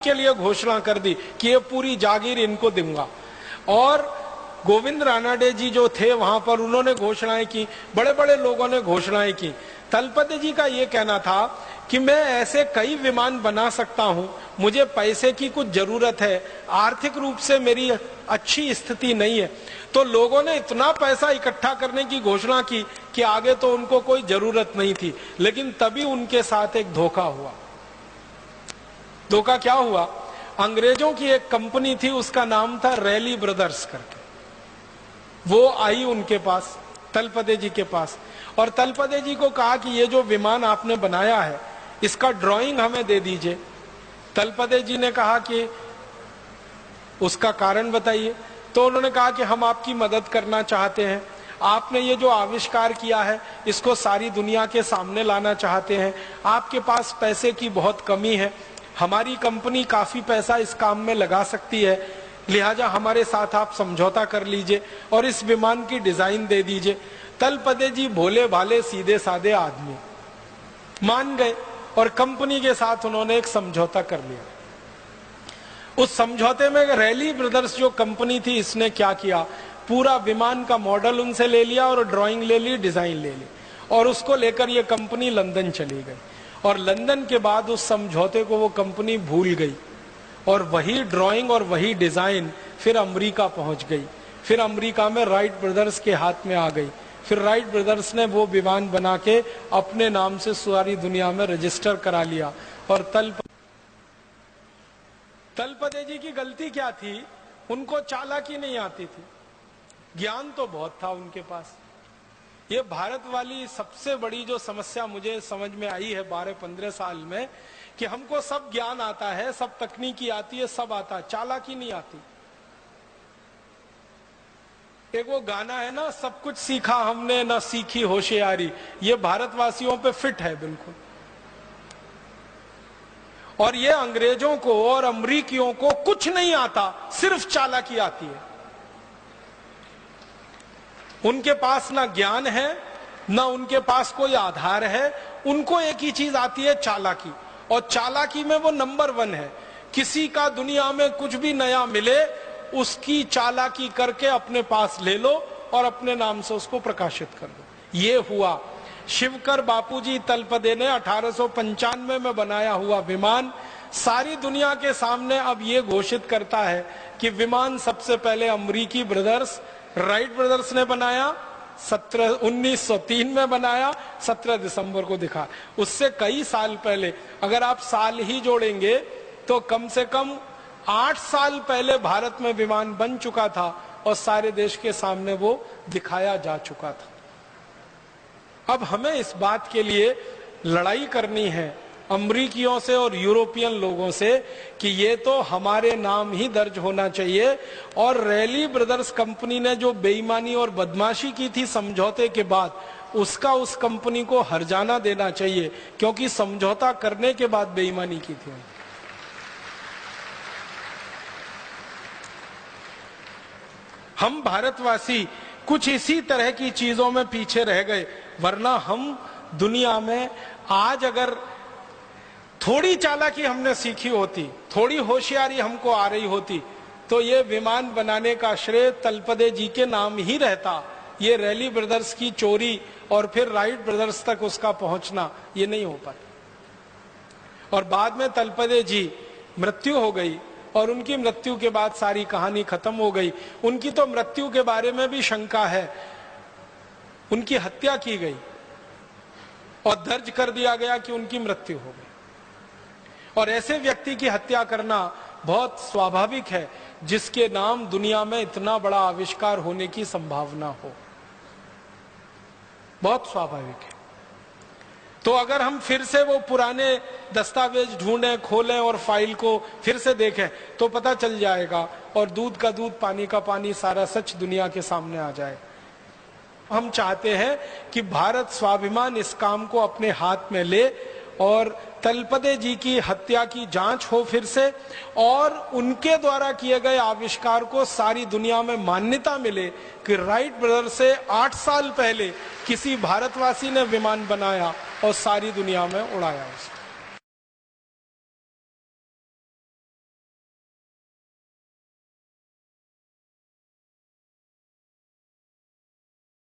के लिए घोषणा कर दी कि ये पूरी जागीर इनको दूंगा। और गोविंद रानाडे जी जो थे वहां पर, उन्होंने घोषणाएं की, बड़े बड़े लोगों ने घोषणाएं की। तलपदे जी का ये कहना था कि मैं ऐसे कई विमान बना सकता हूं, मुझे पैसे की कुछ जरूरत है, आर्थिक रूप से मेरी अच्छी स्थिति नहीं है। तो लोगों ने इतना पैसा इकट्ठा करने की घोषणा की कि आगे तो उनको कोई जरूरत नहीं थी। लेकिन तभी उनके साथ एक धोखा हुआ। धोखा क्या हुआ? अंग्रेजों की एक कंपनी थी, उसका नाम था रैली ब्रदर्स करके। वो आई उनके पास, तलपदे जी के पास, और तलपदे जी को कहा कि ये जो विमान आपने बनाया है इसका ड्राइंग हमें दे दीजिए। तलपदे जी ने कहा कि उसका कारण बताइए। तो उन्होंने कहा कि हम आपकी मदद करना चाहते हैं, आपने ये जो आविष्कार किया है इसको सारी दुनिया के सामने लाना चाहते हैं, आपके पास पैसे की बहुत कमी है, हमारी कंपनी काफी पैसा इस काम में लगा सकती है, लिहाजा हमारे साथ आप समझौता कर लीजिए और इस विमान की डिजाइन दे दीजिए। तलपदे जी भोले भाले सीधे साधे आदमी मान गए और कंपनी के साथ उन्होंने एक समझौता कर लिया। उस समझौते में रैली ब्रदर्स जो कंपनी थी, इसने क्या किया, पूरा विमान का मॉडल उनसे ले लिया और ड्राइंग ले ली, डिजाइन ले ली, और उसको लेकर ये कंपनी लंदन चली गई। और लंदन के बाद उस समझौते को वो कंपनी भूल गई और वही ड्राइंग और वही डिजाइन फिर अमेरिका पहुंच गई। फिर अमेरिका में राइट ब्रदर्स के हाथ में आ गई। फिर राइट ब्रदर्स ने वो विमान बना के अपने नाम से सारी दुनिया में रजिस्टर करा लिया। और तलपदे जी की गलती क्या थी? उनको चालाकी नहीं आती थी, ज्ञान तो बहुत था उनके पास। ये भारत वाली सबसे बड़ी जो समस्या मुझे समझ में आई है 12-15 साल में, कि हमको सब ज्ञान आता है, सब तकनीकी आती है, सब आता है, चालाकी नहीं आती। एक वो गाना है ना, सब कुछ सीखा हमने ना सीखी होशियारी, ये भारतवासियों पे फिट है बिल्कुल। और ये अंग्रेजों को और अमरीकियों को कुछ नहीं आता, सिर्फ चालाकी आती है। उनके पास ना ज्ञान है, ना उनके पास कोई आधार है, उनको एक ही चीज आती है, चालाकी। और चालाकी में वो नंबर 1 है। किसी का दुनिया में कुछ भी नया मिले, उसकी चालाकी करके अपने पास ले लो और अपने नाम से उसको प्रकाशित कर दो। ये हुआ। शिवकर बापूजी तलपदे ने 1895 में बनाया हुआ विमान सारी दुनिया के सामने अब ये घोषित करता है कि विमान सबसे पहले अमरीकी ब्रदर्स राइट ब्रदर्स ने बनाया, 1903 में बनाया, 17 दिसंबर को दिखा। उससे कई साल पहले, अगर आप साल ही जोड़ेंगे तो कम से कम 8 साल पहले भारत में विमान बन चुका था और सारे देश के सामने वो दिखाया जा चुका था। अब हमें इस बात के लिए लड़ाई करनी है अमरीकियों से और यूरोपियन लोगों से कि ये तो हमारे नाम ही दर्ज होना चाहिए। और रैली ब्रदर्स कंपनी ने जो बेईमानी और बदमाशी की थी समझौते के बाद, उसका उस कंपनी को हर्जाना देना चाहिए, क्योंकि समझौता करने के बाद बेईमानी की थी। हम भारतवासी कुछ इसी तरह की चीजों में पीछे रह गए, वरना हम दुनिया में आज अगर थोड़ी चालाकी हमने सीखी होती, थोड़ी होशियारी हमको आ रही होती, तो ये विमान बनाने का श्रेय तलपदे जी के नाम ही रहता। ये रैली ब्रदर्स की चोरी और फिर राइट ब्रदर्स तक उसका पहुंचना ये नहीं हो पाता। और बाद में तलपदे जी मृत्यु हो गई और उनकी मृत्यु के बाद सारी कहानी खत्म हो गई। उनकी तो मृत्यु के बारे में भी शंका है, उनकी हत्या की गई और दर्ज कर दिया गया कि उनकी मृत्यु हो गई। और ऐसे व्यक्ति की हत्या करना बहुत स्वाभाविक है जिसके नाम दुनिया में इतना बड़ा आविष्कार होने की संभावना हो, बहुत स्वाभाविक है। तो अगर हम फिर से वो पुराने दस्तावेज ढूंढें, खोलें और फाइल को फिर से देखें तो पता चल जाएगा और दूध का दूध पानी का पानी, सारा सच दुनिया के सामने आ जाए। हम चाहते हैं कि भारत स्वाभिमान इस काम को अपने हाथ में ले और तलपदे जी की हत्या की जांच हो फिर से, और उनके द्वारा किए गए आविष्कार को सारी दुनिया में मान्यता मिले कि राइट ब्रदर से 8 साल पहले किसी भारतवासी ने विमान बनाया और सारी दुनिया में उड़ाया उसे।